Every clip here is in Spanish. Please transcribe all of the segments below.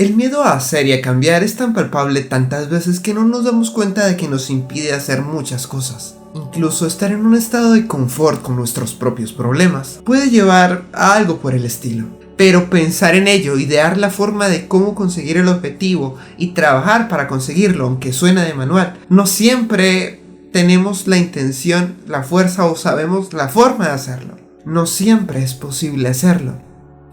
El miedo a hacer y a cambiar es tan palpable tantas veces que no nos damos cuenta de que nos impide hacer muchas cosas. Incluso estar en un estado de confort con nuestros propios problemas puede llevar a algo por el estilo. Pero pensar en ello, idear la forma de cómo conseguir el objetivo y trabajar para conseguirlo, aunque suena de manual, no siempre tenemos la intención, la fuerza o sabemos la forma de hacerlo. No siempre es posible hacerlo.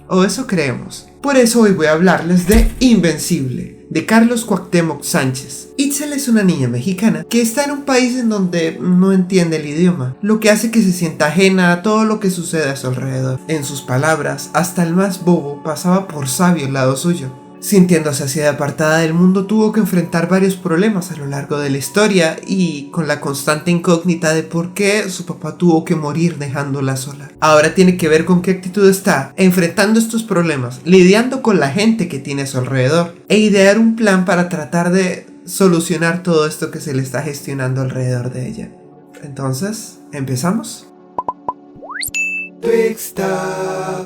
O eso creemos. Por eso hoy voy a hablarles de Invencible, de Carlos Cuauhtémoc Sánchez. Itzel es una niña mexicana que está en un país en donde no entiende el idioma, lo que hace que se sienta ajena a todo lo que sucede a su alrededor. En sus palabras, hasta el más bobo pasaba por sabio al lado suyo. Sintiéndose así de apartada del mundo, tuvo que enfrentar varios problemas a lo largo de la historia y con la constante incógnita de por qué su papá tuvo que morir dejándola sola. Ahora tiene que ver con qué actitud está enfrentando estos problemas, lidiando con la gente que tiene a su alrededor e idear un plan para tratar de solucionar todo esto que se le está gestionando alrededor de ella. Entonces, ¿empezamos?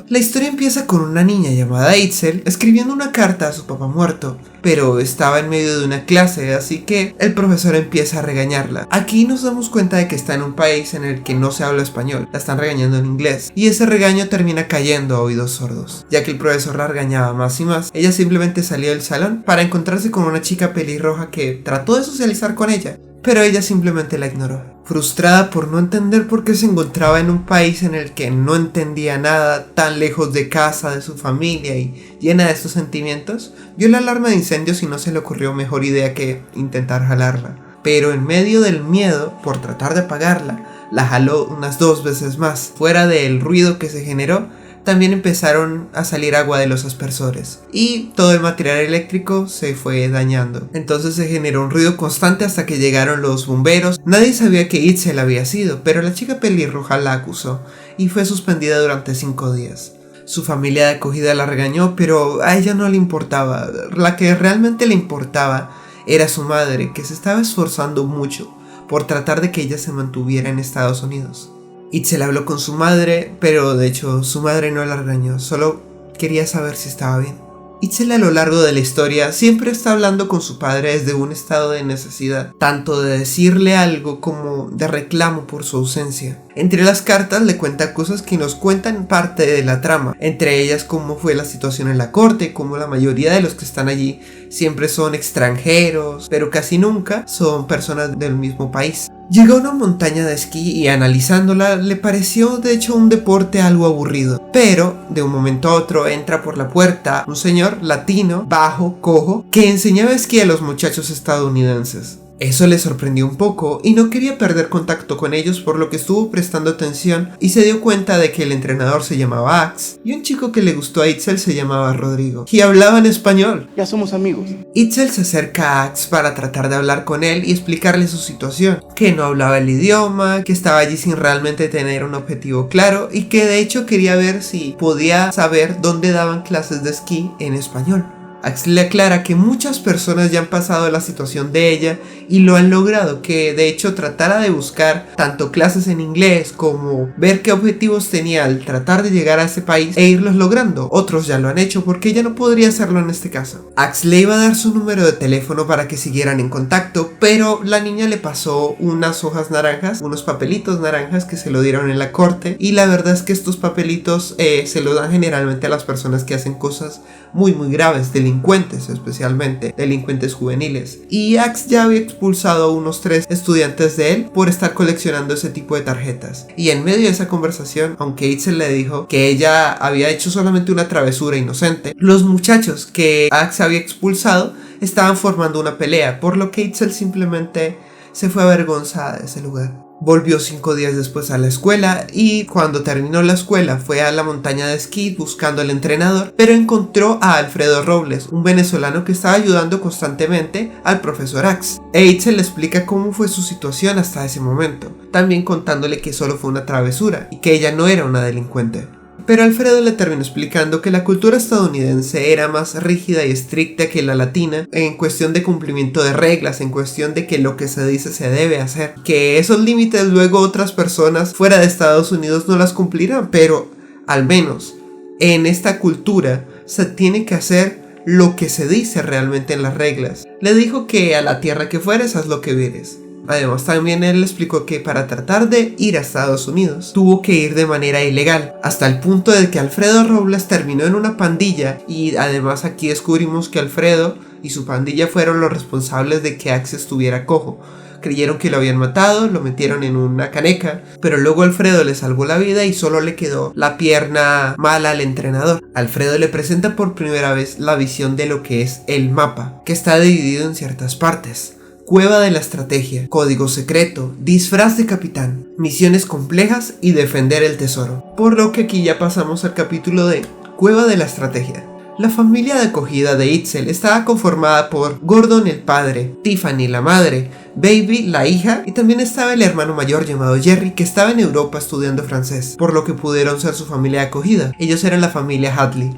La historia empieza con una niña llamada Itzel escribiendo una carta a su papá muerto, pero estaba en medio de una clase, así que el profesor empieza a regañarla. Aquí nos damos cuenta de que está en un país en el que no se habla español, la están regañando en inglés, y ese regaño termina cayendo a oídos sordos. Ya que el profesor la regañaba más y más, ella simplemente salió del salón para encontrarse con una chica pelirroja que trató de socializar con ella, pero ella simplemente la ignoró. Frustrada por no entender por qué se encontraba en un país en el que no entendía nada, tan lejos de casa, de su familia y llena de estos sentimientos, vio la alarma de incendios y no se le ocurrió mejor idea que intentar jalarla. Pero en medio del miedo por tratar de apagarla, la jaló unas 2 veces más. Fuera del ruido que se generó, también empezaron a salir agua de los aspersores y todo el material eléctrico se fue dañando. Entonces se generó un ruido constante hasta que llegaron los bomberos. Nadie sabía que Itzel había sido, pero la chica pelirroja la acusó y fue suspendida durante 5 días. Su familia de acogida la regañó, pero a ella no le importaba. La que realmente le importaba era su madre, que se estaba esforzando mucho por tratar de que ella se mantuviera en Estados Unidos. Itzel habló con su madre, pero de hecho su madre no la regañó, solo quería saber si estaba bien. Itzel a lo largo de la historia siempre está hablando con su padre desde un estado de necesidad, tanto de decirle algo como de reclamo por su ausencia. Entre las cartas le cuenta cosas que nos cuentan parte de la trama, entre ellas cómo fue la situación en la corte, cómo la mayoría de los que están allí siempre son extranjeros, pero casi nunca son personas del mismo país. Llegó a una montaña de esquí y analizándola le pareció de hecho un deporte algo aburrido, pero de un momento a otro entra por la puerta un señor latino, bajo, cojo, que enseñaba esquí a los muchachos estadounidenses. Eso le sorprendió un poco y no quería perder contacto con ellos, por lo que estuvo prestando atención y se dio cuenta de que el entrenador se llamaba Ax y un chico que le gustó a Itzel se llamaba Rodrigo y hablaban español. Ya somos amigos. Itzel se acerca a Ax para tratar de hablar con él y explicarle su situación, que no hablaba el idioma, que estaba allí sin realmente tener un objetivo claro y que de hecho quería ver si podía saber dónde daban clases de esquí en español. Ax le aclara que muchas personas ya han pasado la situación de ella y lo han logrado, que de hecho tratara de buscar tanto clases en inglés como ver qué objetivos tenía al tratar de llegar a ese país e irlos logrando. Otros ya lo han hecho porque ella no podría hacerlo en este caso. Ax le iba a dar su número de teléfono para que siguieran en contacto, pero la niña le pasó unas hojas naranjas, unos papelitos naranjas que se lo dieron en la corte, y la verdad es que estos papelitos se lo dan generalmente a las personas que hacen cosas muy graves, delincuentes, especialmente delincuentes juveniles, y Ax ya había expulsado a unos 3 estudiantes de él por estar coleccionando ese tipo de tarjetas. Y en medio de esa conversación, aunque Itzel le dijo que ella había hecho solamente una travesura inocente, los muchachos que Ax había expulsado estaban formando una pelea, por lo que Itzel simplemente se fue avergonzada de ese lugar. Volvió 5 días después a la escuela y cuando terminó la escuela fue a la montaña de esquí buscando al entrenador, pero encontró a Alfredo Robles, un venezolano que estaba ayudando constantemente al profesor Ax. Itzel le explica cómo fue su situación hasta ese momento, también contándole que solo fue una travesura y que ella no era una delincuente. Pero Alfredo le terminó explicando que la cultura estadounidense era más rígida y estricta que la latina en cuestión de cumplimiento de reglas, en cuestión de que lo que se dice se debe hacer, que esos límites luego otras personas fuera de Estados Unidos no las cumplirán, pero al menos en esta cultura se tiene que hacer lo que se dice realmente en las reglas. Le dijo que a la tierra que fueres, haz lo que vieres. Además, también él le explicó que para tratar de ir a Estados Unidos tuvo que ir de manera ilegal, hasta el punto de que Alfredo Robles terminó en una pandilla, y además aquí descubrimos que Alfredo y su pandilla fueron los responsables de que Axe estuviera cojo. Creyeron que lo habían matado, lo metieron en una caneca, pero luego Alfredo le salvó la vida y solo le quedó la pierna mala al entrenador. Alfredo le presenta por primera vez la visión de lo que es el mapa, que está dividido en ciertas partes. Cueva de la estrategia, código secreto, disfraz de capitán, misiones complejas y defender el tesoro. Por lo que aquí ya pasamos al capítulo de Cueva de la estrategia. La familia de acogida de Itzel estaba conformada por Gordon el padre, Tiffany la madre, Baby la hija, y también estaba el hermano mayor llamado Jerry, que estaba en Europa estudiando francés, por lo que pudieron ser su familia de acogida. Ellos eran la familia Hadley.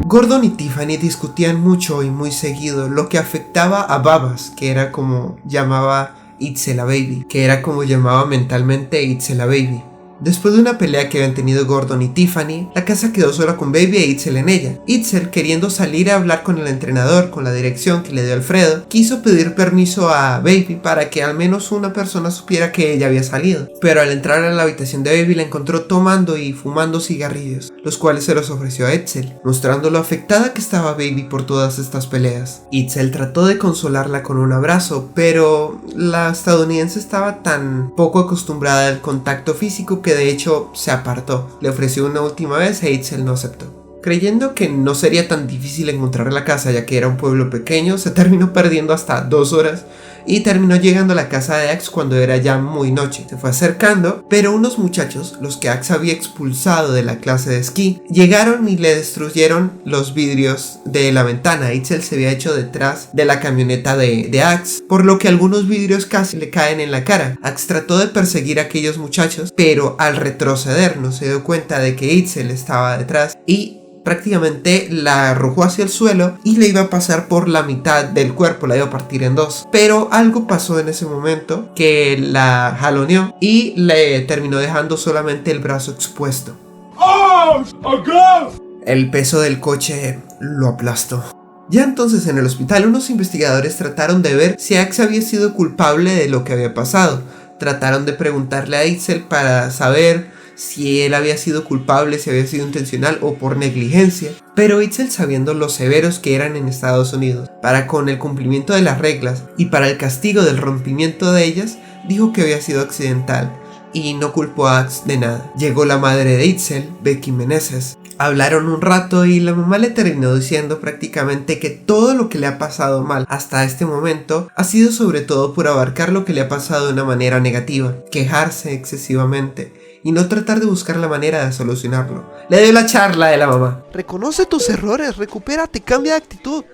Gordon y Tiffany discutían mucho y muy seguido, lo que afectaba a Babas, que era como llamaba Itzel a Baby, que era como llamaba mentalmente Itzel a Baby. Después de una pelea que habían tenido Gordon y Tiffany, la casa quedó sola con Baby e Itzel en ella. Itzel, queriendo salir a hablar con el entrenador, con la dirección que le dio Alfredo, quiso pedir permiso a Baby para que al menos una persona supiera que ella había salido. Pero al entrar a la habitación de Baby la encontró tomando y fumando cigarrillos, los cuales se los ofreció a Itzel, mostrando lo afectada que estaba Baby por todas estas peleas. Itzel trató de consolarla con un abrazo, pero la estadounidense estaba tan poco acostumbrada al contacto físico que de hecho se apartó. Le ofreció una última vez e Itzel no aceptó. Creyendo que no sería tan difícil encontrar la casa ya que era un pueblo pequeño, se terminó perdiendo hasta 2 horas y terminó llegando a la casa de Axe cuando era ya muy noche. Se fue acercando, pero unos muchachos, los que Axe había expulsado de la clase de esquí, llegaron y le destruyeron los vidrios de la ventana. Itzel se había hecho detrás de la camioneta de Axe, por lo que algunos vidrios casi le caen en la cara. Axe trató de perseguir a aquellos muchachos, pero al retroceder no se dio cuenta de que Itzel estaba detrás y prácticamente la arrojó hacia el suelo y le iba a pasar por la mitad del cuerpo, la iba a partir en 2. Pero algo pasó en ese momento que la jaloneó y le terminó dejando solamente el brazo expuesto. ¡Oh! ¡A ghost! El peso del coche lo aplastó. Ya entonces en el hospital unos investigadores trataron de ver si Axe había sido culpable de lo que había pasado. Trataron de preguntarle a Itzel para saber si él había sido culpable, si había sido intencional o por negligencia. Pero Itzel, sabiendo lo severos que eran en Estados Unidos para con el cumplimiento de las reglas y para el castigo del rompimiento de ellas, dijo que había sido accidental y no culpó a Axe de nada. Llegó la madre de Itzel, Becky Meneses. Hablaron un rato y la mamá le terminó diciendo prácticamente que todo lo que le ha pasado mal hasta este momento ha sido sobre todo por abarcar lo que le ha pasado de una manera negativa, quejarse excesivamente y no tratar de buscar la manera de solucionarlo. Le dio la charla de la mamá. Reconoce tus errores, recupérate, cambia de actitud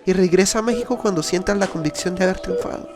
y regresa a México cuando sientas la convicción de haber triunfado.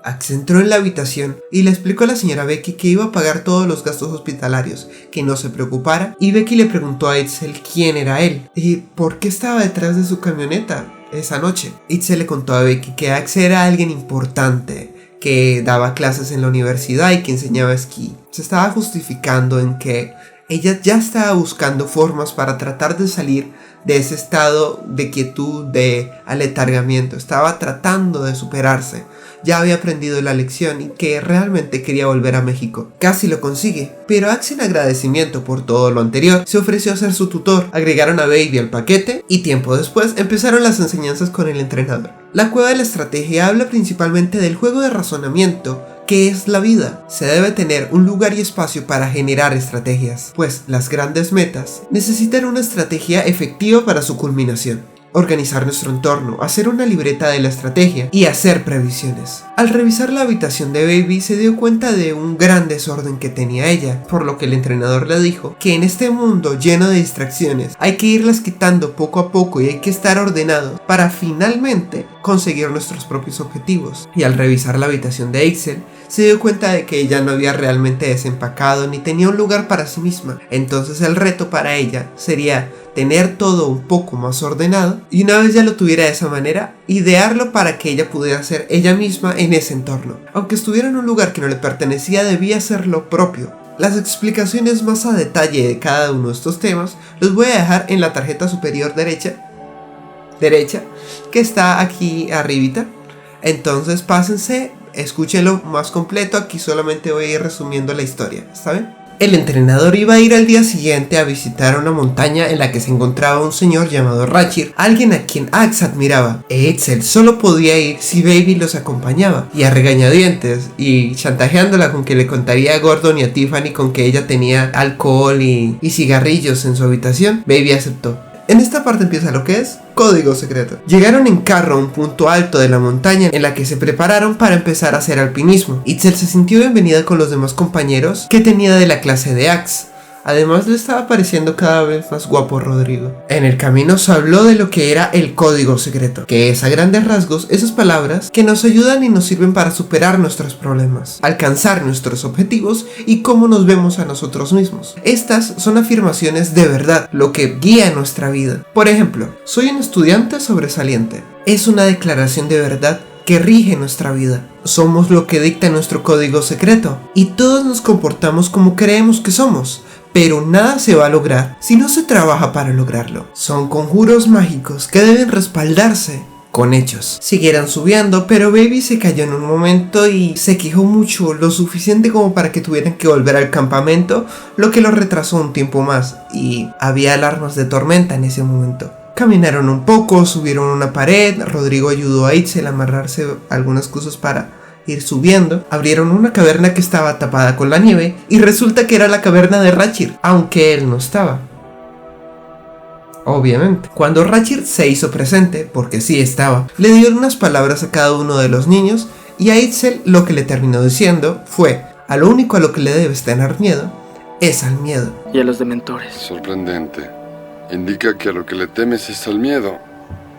Axe entró en la habitación y le explicó a la señora Becky que iba a pagar todos los gastos hospitalarios, que no se preocupara, y Becky le preguntó a Itzel quién era él y por qué estaba detrás de su camioneta esa noche. Itzel le contó a Becky que Axe era alguien importante, que daba clases en la universidad y que enseñaba esquí. Se estaba justificando en que ella ya estaba buscando formas para tratar de salir de ese estado de quietud, de aletargamiento. Estaba tratando de superarse. Ya había aprendido la lección y que realmente quería volver a México. Casi lo consigue, pero Axe, en agradecimiento por todo lo anterior, se ofreció a ser su tutor. Agregaron a Baby al paquete y tiempo después empezaron las enseñanzas con el entrenador. La cueva de la estrategia habla principalmente del juego de razonamiento, que es la vida. Se debe tener un lugar y espacio para generar estrategias, pues las grandes metas necesitan una estrategia efectiva para su culminación. Organizar nuestro entorno, hacer una libreta de la estrategia y hacer previsiones. Al revisar la habitación de Baby se dio cuenta de un gran desorden que tenía ella, por lo que el entrenador le dijo que en este mundo lleno de distracciones hay que irlas quitando poco a poco y hay que estar ordenados para finalmente conseguir nuestros propios objetivos. Y al revisar la habitación de Itzel se dio cuenta de que ella no había realmente desempacado ni tenía un lugar para sí misma. Entonces el reto para ella sería tener todo un poco más ordenado y una vez ya lo tuviera de esa manera, idearlo para que ella pudiera ser ella misma en ese entorno. Aunque estuviera en un lugar que no le pertenecía, debía ser lo propio. Las explicaciones más a detalle de cada uno de estos temas los voy a dejar en la tarjeta superior derecha que está aquí arribita. Entonces pásense, escúchenlo más completo. Aquí solamente voy a ir resumiendo la historia, ¿está bien? El entrenador iba a ir al día siguiente a visitar una montaña en la que se encontraba un señor llamado Rachir, alguien a quien Ax admiraba. Edsel solo podía ir si Baby los acompañaba, y a regañadientes y chantajeándola con que le contaría a Gordon y a Tiffany con que ella tenía alcohol y cigarrillos en su habitación, Baby aceptó. En esta parte empieza lo que es código secreto. Llegaron en carro a un punto alto de la montaña en la que se prepararon para empezar a hacer alpinismo. Itzel se sintió bienvenida con los demás compañeros que tenía de la clase de Ax. Además le estaba pareciendo cada vez más guapo Rodrigo. En el camino se habló de lo que era el código secreto, que es a grandes rasgos esas palabras que nos ayudan y nos sirven para superar nuestros problemas, alcanzar nuestros objetivos y cómo nos vemos a nosotros mismos. Estas son afirmaciones de verdad, lo que guía nuestra vida. Por ejemplo, soy un estudiante sobresaliente. Es una declaración de verdad que rige nuestra vida. Somos lo que dicta nuestro código secreto y todos nos comportamos como creemos que somos. Pero nada se va a lograr si no se trabaja para lograrlo. Son conjuros mágicos que deben respaldarse con hechos. Siguieron subiendo, pero Baby se cayó en un momento y se quejó mucho, lo suficiente como para que tuvieran que volver al campamento, lo que lo retrasó un tiempo más, y había alarmas de tormenta en ese momento. Caminaron un poco, subieron una pared, Rodrigo ayudó a Itzel a amarrarse algunas cosas para ir subiendo, abrieron una caverna que estaba tapada con la nieve y resulta que era la caverna de Rachir, aunque él no estaba. Obviamente, cuando Rachir se hizo presente, porque sí estaba, le dio unas palabras a cada uno de los niños y a Itzel lo que le terminó diciendo fue: a lo único a lo que le debes tener miedo es al miedo. Y a los dementores. Sorprendente. Indica que a lo que le temes es al miedo.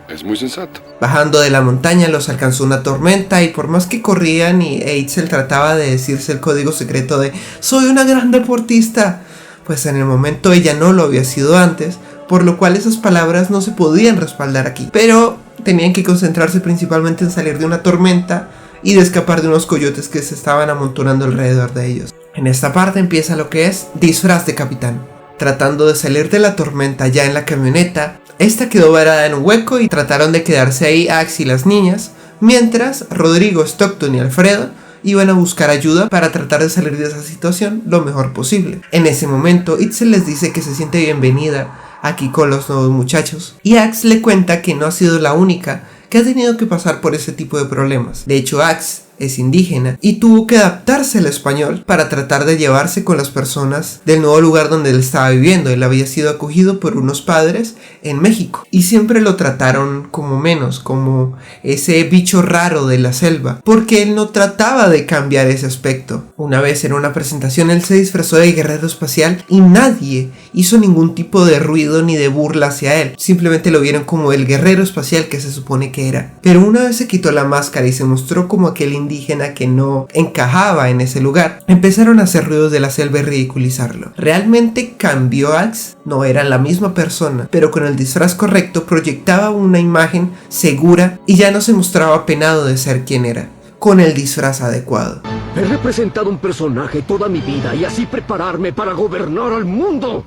Es muy sensato. Bajando de la montaña los alcanzó una tormenta y por más que corrían y Itzel trataba de decirse el código secreto de soy una gran deportista, pues en el momento ella no lo había sido antes, por lo cual esas palabras no se podían respaldar aquí. Pero tenían que concentrarse principalmente en salir de una tormenta y de escapar de unos coyotes que se estaban amontonando alrededor de ellos. En esta parte empieza lo que es disfraz de capitán. Tratando de salir de la tormenta ya en la camioneta, esta quedó varada en un hueco y trataron de quedarse ahí Ax y las niñas, mientras Rodrigo, Stockton y Alfredo iban a buscar ayuda para tratar de salir de esa situación lo mejor posible. En ese momento, Itzel les dice que se siente bienvenida aquí con los nuevos muchachos, y Ax le cuenta que no ha sido la única que ha tenido que pasar por ese tipo de problemas. De hecho, Ax es indígena y tuvo que adaptarse al español para tratar de llevarse con las personas del nuevo lugar donde él estaba viviendo. Él había sido acogido por unos padres en México y siempre lo trataron como menos, como ese bicho raro de la selva, porque él no trataba de cambiar ese aspecto. Una vez en una presentación él se disfrazó de guerrero espacial y nadie hizo ningún tipo de ruido ni de burla hacia él, simplemente lo vieron como el guerrero espacial que se supone que era. Pero una vez se quitó la máscara y se mostró como aquel indígena que no encajaba en ese lugar, empezaron a hacer ruidos de la selva y ridiculizarlo. Realmente cambió Ax, no era la misma persona, pero con el disfraz correcto proyectaba una imagen segura y ya no se mostraba apenado de ser quien era, con el disfraz adecuado. He representado un personaje toda mi vida y así prepararme para gobernar al mundo.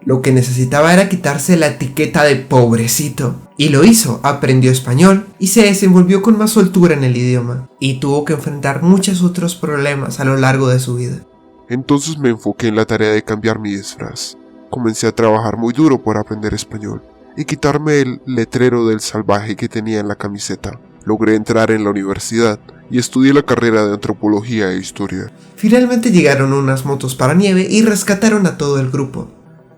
Lo que necesitaba era quitarse la etiqueta de pobrecito. Y lo hizo, aprendió español y se desenvolvió con más soltura en el idioma. Y tuvo que enfrentar muchos otros problemas a lo largo de su vida. Entonces me enfoqué en la tarea de cambiar mi disfraz. Comencé a trabajar muy duro por aprender español y quitarme el letrero del salvaje que tenía en la camiseta. Logré entrar en la universidad y estudié la carrera de antropología e historia. Finalmente llegaron unas motos para nieve y rescataron a todo el grupo.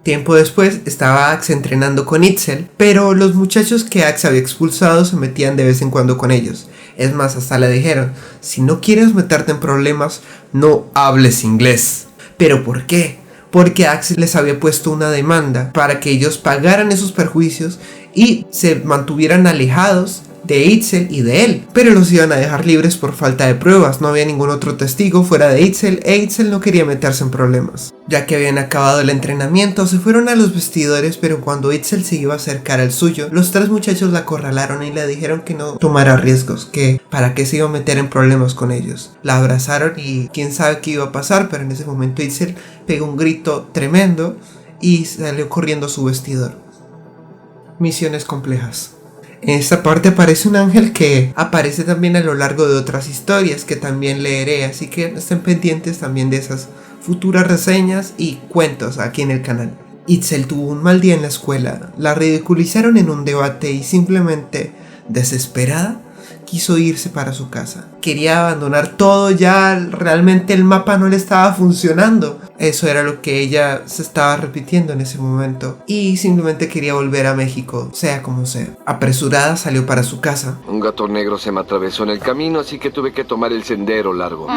Tiempo después estaba Ax entrenando con Itzel, pero los muchachos que Ax había expulsado se metían de vez en cuando con ellos. Es más, hasta le dijeron, si no quieres meterte en problemas, no hables inglés. ¿Pero por qué? Porque Ax les había puesto una demanda para que ellos pagaran esos perjuicios y se mantuvieran alejados de Itzel y de él, pero los iban a dejar libres por falta de pruebas. No había ningún otro testigo fuera de Itzel e Itzel no quería meterse en problemas. Ya que habían acabado el entrenamiento, se fueron a los vestidores, pero cuando Itzel se iba a acercar al suyo, los 3 muchachos la acorralaron y le dijeron que no tomara riesgos, que para qué se iba a meter en problemas con ellos. La abrazaron y quién sabe qué iba a pasar, pero en ese momento Itzel pegó un grito tremendo y salió corriendo a su vestidor. Misiones complejas. En esta parte aparece un ángel que aparece también a lo largo de otras historias que también leeré, así que estén pendientes también de esas futuras reseñas y cuentos aquí en el canal. Itzel tuvo un mal día en la escuela, la ridiculizaron en un debate y simplemente, desesperada, quiso irse para su casa. Quería abandonar todo ya, realmente el mapa no le estaba funcionando. Eso era lo que ella se estaba repitiendo en ese momento. Y simplemente quería volver a México, sea como sea. Apresurada salió para su casa. Un gato negro se me atravesó en el camino, así que tuve que tomar el sendero largo.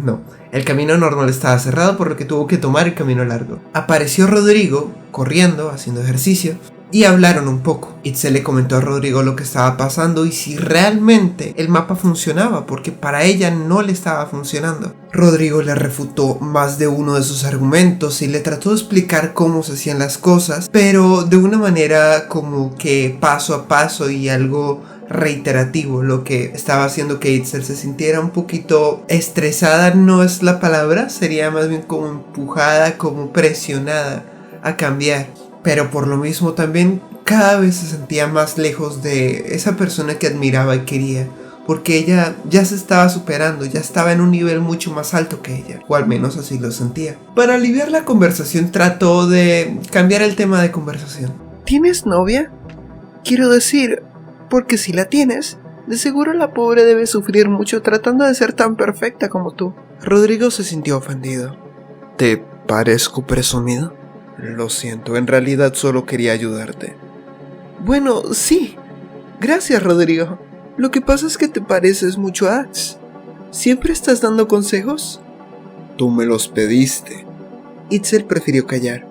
No, el camino normal estaba cerrado, por lo que tuvo que tomar el camino largo. Apareció Rodrigo, corriendo, haciendo ejercicio, y hablaron un poco. Itzel le comentó a Rodrigo lo que estaba pasando y si realmente el mapa funcionaba, porque para ella no le estaba funcionando. Rodrigo le refutó más de uno de sus argumentos y le trató de explicar cómo se hacían las cosas, pero de una manera como que paso a paso y algo reiterativo, lo que estaba haciendo que Itzel se sintiera un poquito estresada. No es la palabra, sería más bien como empujada, como presionada a cambiar. Pero por lo mismo también cada vez se sentía más lejos de esa persona que admiraba y quería, porque ella ya se estaba superando, ya estaba en un nivel mucho más alto que ella, o al menos así lo sentía. Para aliviar la conversación trató de cambiar el tema de conversación. ¿Tienes novia? Quiero decir, porque si la tienes, de seguro la pobre debe sufrir mucho tratando de ser tan perfecta como tú. Rodrigo se sintió ofendido. ¿Te parezco presumido? Lo siento, en realidad solo quería ayudarte. Bueno, sí. Gracias, Rodrigo. Lo que pasa es que te pareces mucho a Ax. ¿Siempre estás dando consejos? Tú me los pediste. Itzel prefirió callar.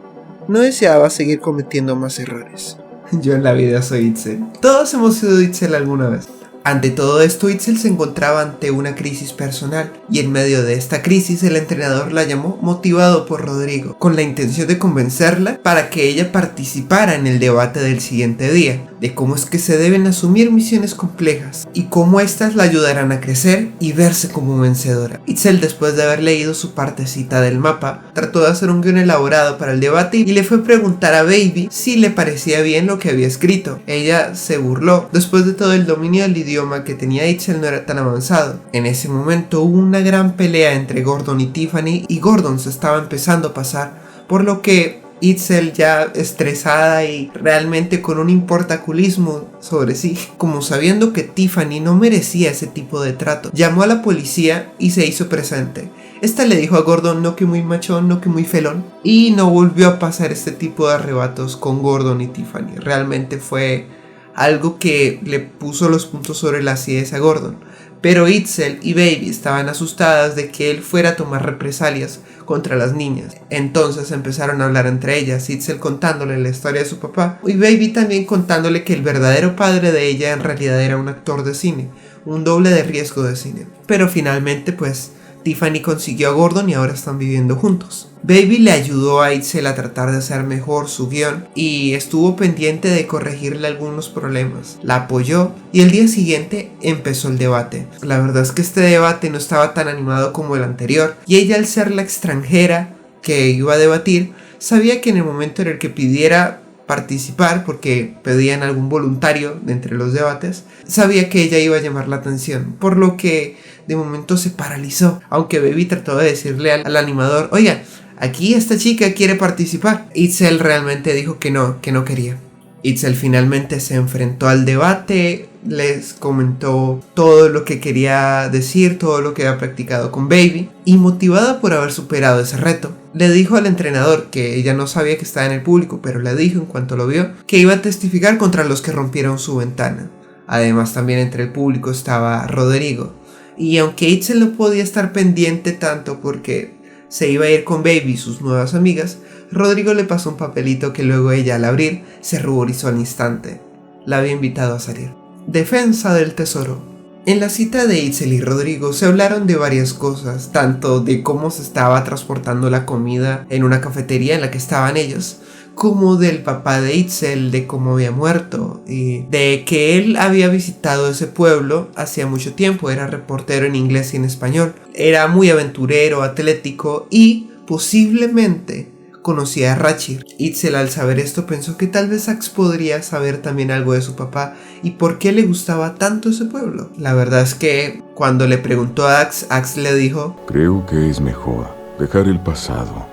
No deseaba seguir cometiendo más errores. Yo en la vida soy Itzel. Todos hemos sido Itzel alguna vez. Ante todo esto, Itzel se encontraba ante una crisis personal y en medio de esta crisis el entrenador la llamó motivado por Rodrigo, con la intención de convencerla para que ella participara en el debate del siguiente día, de cómo es que se deben asumir misiones complejas y cómo éstas la ayudarán a crecer y verse como vencedora. Itzel, después de haber leído su partecita del mapa, trató de hacer un guión elaborado para el debate y le fue a preguntar a Baby si le parecía bien lo que había escrito. Ella se burló. Después de todo, el dominio del idioma que tenía Itzel no era tan avanzado. En ese momento hubo una gran pelea entre Gordon y Tiffany y Gordon se estaba empezando a pasar, por lo que Itzel, ya estresada y realmente con un importaculismo sobre sí, como sabiendo que Tiffany no merecía ese tipo de trato, llamó a la policía y se hizo presente. Esta le dijo a Gordon no que muy machón, no que muy felón, y no volvió a pasar este tipo de arrebatos con Gordon y Tiffany. Realmente fue algo que le puso los puntos sobre las IES a Gordon. Pero Itzel y Baby estaban asustadas de que él fuera a tomar represalias contra las niñas. Entonces empezaron a hablar entre ellas, Itzel contándole la historia de su papá y Baby también contándole que el verdadero padre de ella en realidad era un actor de cine, un doble de riesgo de cine. Pero finalmente pues Tiffany consiguió a Gordon y ahora están viviendo juntos. Baby le ayudó a Itzel a tratar de hacer mejor su guión y estuvo pendiente de corregirle algunos problemas. La apoyó y el día siguiente empezó el debate. La verdad es que este debate no estaba tan animado como el anterior y ella, al ser la extranjera que iba a debatir, sabía que en el momento en el que pidiera participar, porque pedían algún voluntario de entre los debates, sabía que ella iba a llamar la atención, por lo que de momento se paralizó, aunque Baby trató de decirle al animador, oiga, aquí esta chica quiere participar. Itzel realmente dijo que no quería. Itzel finalmente se enfrentó al debate, les comentó todo lo que quería decir, todo lo que había practicado con Baby, y motivada por haber superado ese reto, le dijo al entrenador, que ella no sabía que estaba en el público, pero le dijo en cuanto lo vio, que iba a testificar contra los que rompieron su ventana. Además, también entre el público estaba Rodrigo, y aunque Itzel no podía estar pendiente tanto porque se iba a ir con Baby y sus nuevas amigas, Rodrigo le pasó un papelito que luego ella, al abrir, se ruborizó al instante. La había invitado a salir. Defensa del tesoro. En la cita de Itzel y Rodrigo se hablaron de varias cosas, tanto de cómo se estaba transportando la comida en una cafetería en la que estaban ellos, como del papá de Itzel, de cómo había muerto, y de que él había visitado ese pueblo hacía mucho tiempo, era reportero en inglés y en español, era muy aventurero, atlético y posiblemente conocía a Rachir. Itzel, al saber esto, pensó que tal vez Ax podría saber también algo de su papá y por qué le gustaba tanto ese pueblo. La verdad es que cuando le preguntó a Ax, Ax le dijo: creo que es mejor dejar el pasado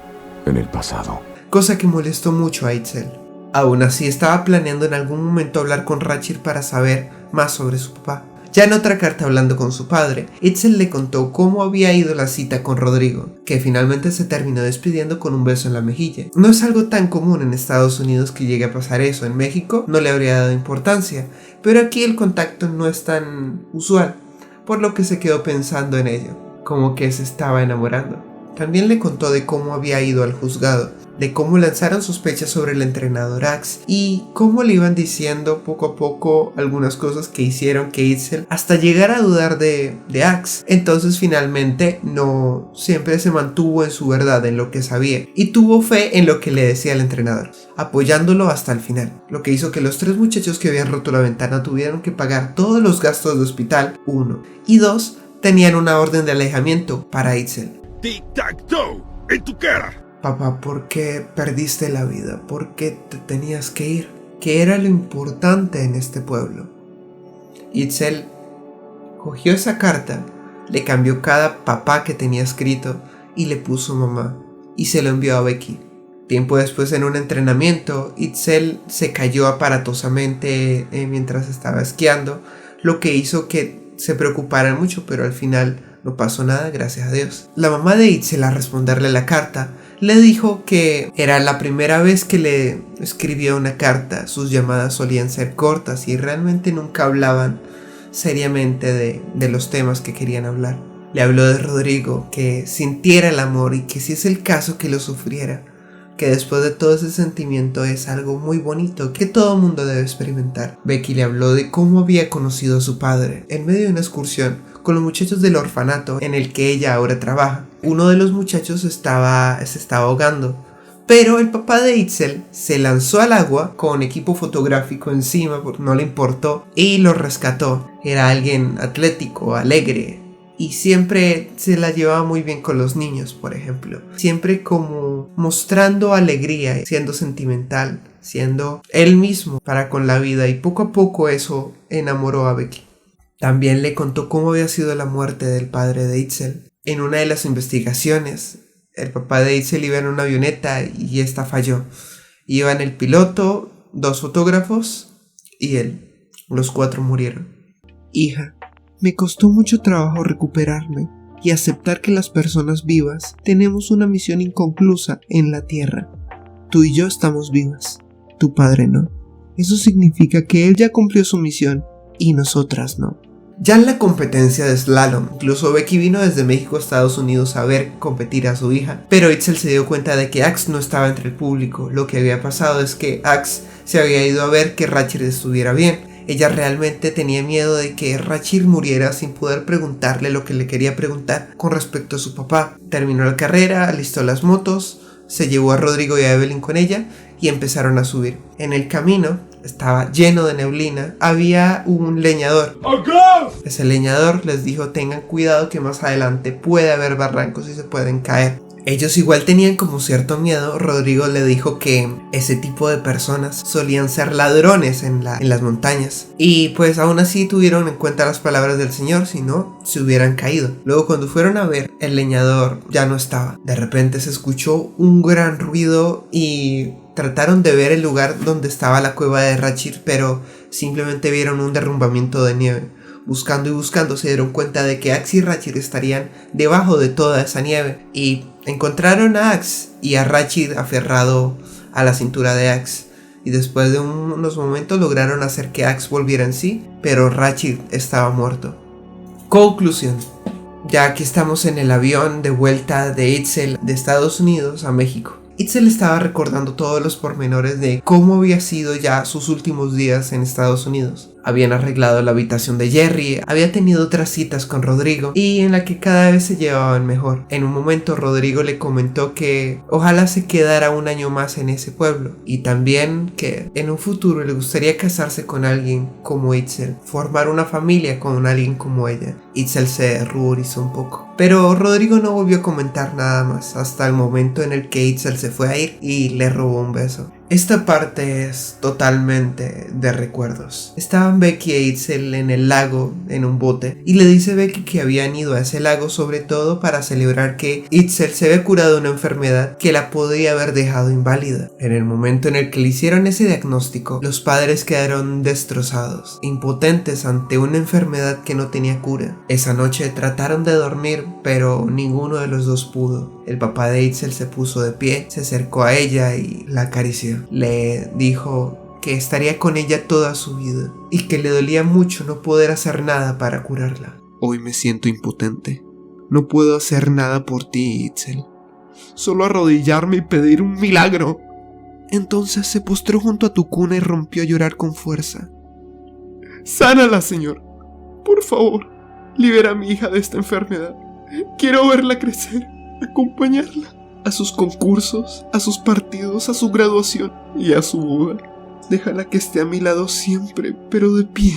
en el pasado. Cosa que molestó mucho a Itzel. Aún así, estaba planeando en algún momento hablar con Rachir para saber más sobre su papá. Ya en otra carta hablando con su padre, Itzel le contó cómo había ido la cita con Rodrigo, que finalmente se terminó despidiendo con un beso en la mejilla. No es algo tan común en Estados Unidos que llegue a pasar eso. En México no le habría dado importancia, pero aquí el contacto no es tan usual, por lo que se quedó pensando en ello, como que se estaba enamorando. También le contó de cómo había ido al juzgado, de cómo lanzaron sospechas sobre el entrenador Ax y cómo le iban diciendo poco a poco algunas cosas que hicieron que Itzel hasta llegar a dudar de Ax. Entonces finalmente no siempre se mantuvo en su verdad, en lo que sabía, y tuvo fe en lo que le decía el entrenador, apoyándolo hasta el final, lo que hizo que los 3 muchachos que habían roto la ventana tuvieran que pagar todos los gastos de hospital, 1, y 2, tenían una orden de alejamiento para Itzel. Tic-tac-toe, en tu cara. Papá, ¿por qué perdiste la vida? ¿Por qué te tenías que ir? ¿Qué era lo importante en este pueblo? Itzel cogió esa carta, le cambió cada papá que tenía escrito y le puso mamá y se lo envió a Becky. Tiempo después, en un entrenamiento, Itzel se cayó aparatosamente mientras estaba esquiando, lo que hizo que se preocuparan mucho, pero al final no pasó nada, gracias a Dios. La mamá de Itzel, al responderle la carta, le dijo que era la primera vez que le escribía una carta. Sus llamadas solían ser cortas y realmente nunca hablaban seriamente de los temas que querían hablar. Le habló de Rodrigo, que sintiera el amor y que si es el caso que lo sufriera, que después de todo ese sentimiento es algo muy bonito que todo mundo debe experimentar. Becky le habló de cómo había conocido a su padre en medio de una excursión con los muchachos del orfanato en el que ella ahora trabaja. Uno de los muchachos se estaba ahogando, pero el papá de Itzel se lanzó al agua con equipo fotográfico encima porque no le importó y lo rescató. Era alguien atlético, alegre, y siempre se la llevaba muy bien con los niños, por ejemplo. Siempre como mostrando alegría, siendo sentimental, siendo él mismo para con la vida, y poco a poco eso enamoró a Becky. También le contó cómo había sido la muerte del padre de Itzel. En una de las investigaciones, el papá de Itzel iba en una avioneta y esta falló. Iban el piloto, 2 fotógrafos y él. Los 4 murieron. Hija, me costó mucho trabajo recuperarme y aceptar que las personas vivas tenemos una misión inconclusa en la Tierra. Tú y yo estamos vivas, tu padre no. Eso significa que él ya cumplió su misión y nosotras no. Ya en la competencia de slalom, incluso Becky vino desde México a Estados Unidos a ver competir a su hija, pero Itzel se dio cuenta de que Ax no estaba entre el público. Lo que había pasado es que Ax se había ido a ver que Rachir estuviera bien. Ella realmente tenía miedo de que Rachir muriera sin poder preguntarle lo que le quería preguntar con respecto a su papá. Terminó la carrera, alistó las motos, se llevó a Rodrigo y a Evelyn con ella y empezaron a subir. En el camino estaba lleno de neblina, había un leñador. Ese leñador les dijo: tengan cuidado que más adelante puede haber barrancos y se pueden caer. Ellos igual tenían como cierto miedo. Rodrigo le dijo que ese tipo de personas solían ser ladrones en las montañas. Y pues aún así tuvieron en cuenta las palabras del señor, si no, se hubieran caído. Luego cuando fueron a ver, el leñador ya no estaba. De repente se escuchó un gran ruido y trataron de ver el lugar donde estaba la cueva de Rachir, pero simplemente vieron un derrumbamiento de nieve. Buscando y buscando se dieron cuenta de que Ax y Rachir estarían debajo de toda esa nieve y encontraron a Ax y a Rachir aferrado a la cintura de Ax, y después de unos momentos lograron hacer que Ax volviera en sí, pero Rachir estaba muerto. Conclusión: ya aquí estamos en el avión de vuelta de Itzel de Estados Unidos a México. Itzel estaba recordando todos los pormenores de cómo había sido ya sus últimos días en Estados Unidos. Habían arreglado la habitación de Jerry, había tenido otras citas con Rodrigo y en la que cada vez se llevaban mejor. En un momento Rodrigo le comentó que ojalá se quedara un año más en ese pueblo y también que en un futuro le gustaría casarse con alguien como Itzel, formar una familia con alguien como ella. Itzel se ruborizó un poco, pero Rodrigo no volvió a comentar nada más hasta el momento en el que Itzel se fue a ir y le robó un beso. Esta parte es totalmente de recuerdos. Estaban Becky e Itzel en el lago en un bote y le dice Becky que habían ido a ese lago sobre todo para celebrar que Itzel se había curado de una enfermedad que la podría haber dejado inválida. En el momento en el que le hicieron ese diagnóstico, los padres quedaron destrozados, impotentes ante una enfermedad que no tenía cura. Esa noche trataron de dormir, pero ninguno de los dos pudo. El papá de Itzel se puso de pie, se acercó a ella y la acarició. Le dijo que estaría con ella toda su vida y que le dolía mucho no poder hacer nada para curarla. Hoy me siento impotente. No puedo hacer nada por ti, Itzel. Solo arrodillarme y pedir un milagro. Entonces se postró junto a tu cuna y rompió a llorar con fuerza. Sánala, Señor. Por favor, libera a mi hija de esta enfermedad. Quiero verla crecer, acompañarla a sus concursos, a sus partidos, a su graduación y a su boda. Déjala que esté a mi lado siempre, pero de pie.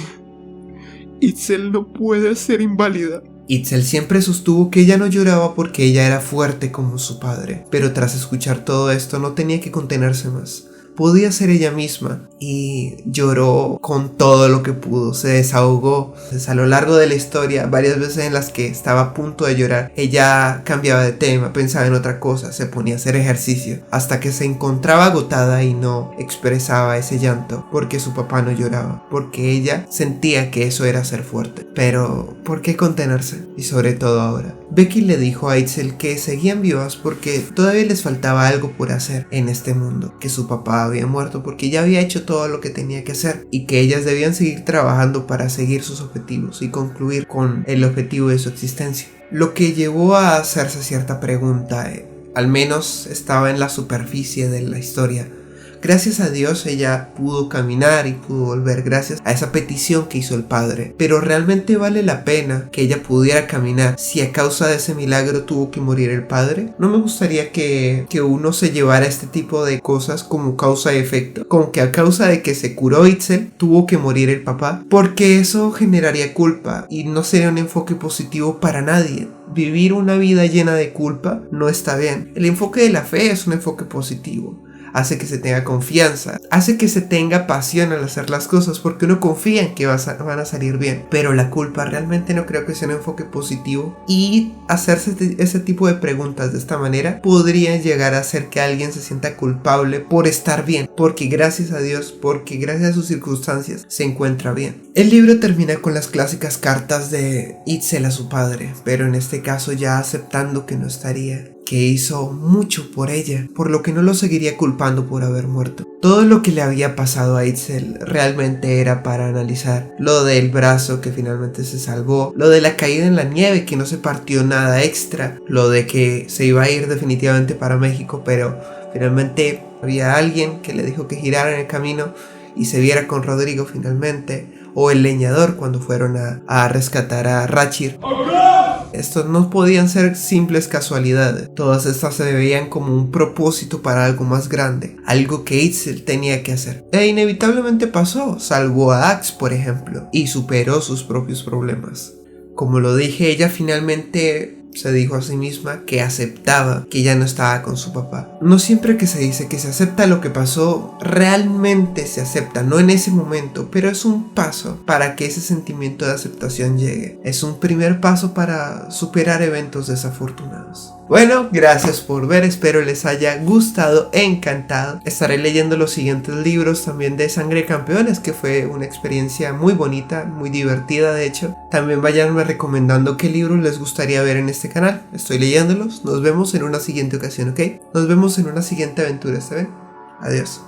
Itzel no puede ser inválida. Itzel siempre sostuvo que ella no lloraba porque ella era fuerte como su padre, pero tras escuchar todo esto no tenía que contenerse más. Podía ser ella misma y lloró con todo lo que pudo, se desahogó. A lo largo de la historia, varias veces en las que estaba a punto de llorar, ella cambiaba de tema, pensaba en otra cosa, se ponía a hacer ejercicio, hasta que se encontraba agotada y no expresaba ese llanto, porque su papá no lloraba, porque ella sentía que eso era ser fuerte. Pero, ¿por qué contenerse? Y sobre todo ahora. Becky le dijo a Itzel que seguían vivas porque todavía les faltaba algo por hacer en este mundo, que su papá había muerto porque ya había hecho todo lo que tenía que hacer y que ellas debían seguir trabajando para seguir sus objetivos y concluir con el objetivo de su existencia. Lo que llevó a hacerse cierta pregunta, al menos estaba en la superficie de la historia. Gracias a Dios ella pudo caminar y pudo volver gracias a esa petición que hizo el padre. Pero ¿realmente vale la pena que ella pudiera caminar si a causa de ese milagro tuvo que morir el padre? No me gustaría que uno se llevara este tipo de cosas como causa y efecto. Como que a causa de que se curó Itzel tuvo que morir el papá. Porque eso generaría culpa y no sería un enfoque positivo para nadie. Vivir una vida llena de culpa no está bien. El enfoque de la fe es un enfoque positivo. Hace que se tenga confianza, hace que se tenga pasión al hacer las cosas porque uno confía en que van a salir bien. Pero la culpa realmente no creo que sea un enfoque positivo y hacerse ese tipo de preguntas de esta manera podría llegar a hacer que alguien se sienta culpable por estar bien, porque gracias a Dios, porque gracias a sus circunstancias se encuentra bien. El libro termina con las clásicas cartas de Itzel a su padre, pero en este caso ya aceptando que no estaría, que hizo mucho por ella, por lo que no lo seguiría culpando por haber muerto. Todo lo que le había pasado a Itzel realmente era para analizar. Lo del brazo que finalmente se salvó, lo de la caída en la nieve que no se partió nada extra, lo de que se iba a ir definitivamente para México, pero finalmente había alguien que le dijo que girara en el camino y se viera con Rodrigo finalmente, o el leñador cuando fueron a rescatar a Rachir. Estos no podían ser simples casualidades, todas estas se veían como un propósito para algo más grande, algo que Itzel tenía que hacer. E inevitablemente pasó, salvó a Axe por ejemplo, y superó sus propios problemas. Como lo dije, ella finalmente se dijo a sí misma que aceptaba que ya no estaba con su papá. No siempre que se dice que se acepta lo que pasó, realmente se acepta, no en ese momento, pero es un paso para que ese sentimiento de aceptación llegue. Es un primer paso para superar eventos desafortunados. Bueno, gracias por ver, espero les haya gustado, encantado. Estaré leyendo los siguientes libros también de Sangre de Campeones, que fue una experiencia muy bonita, muy divertida de hecho. También vayanme recomendando qué libros les gustaría ver en este canal. Estoy leyéndolos, nos vemos en una siguiente ocasión, ¿ok? Nos vemos en una siguiente aventura, ¿está bien? Adiós.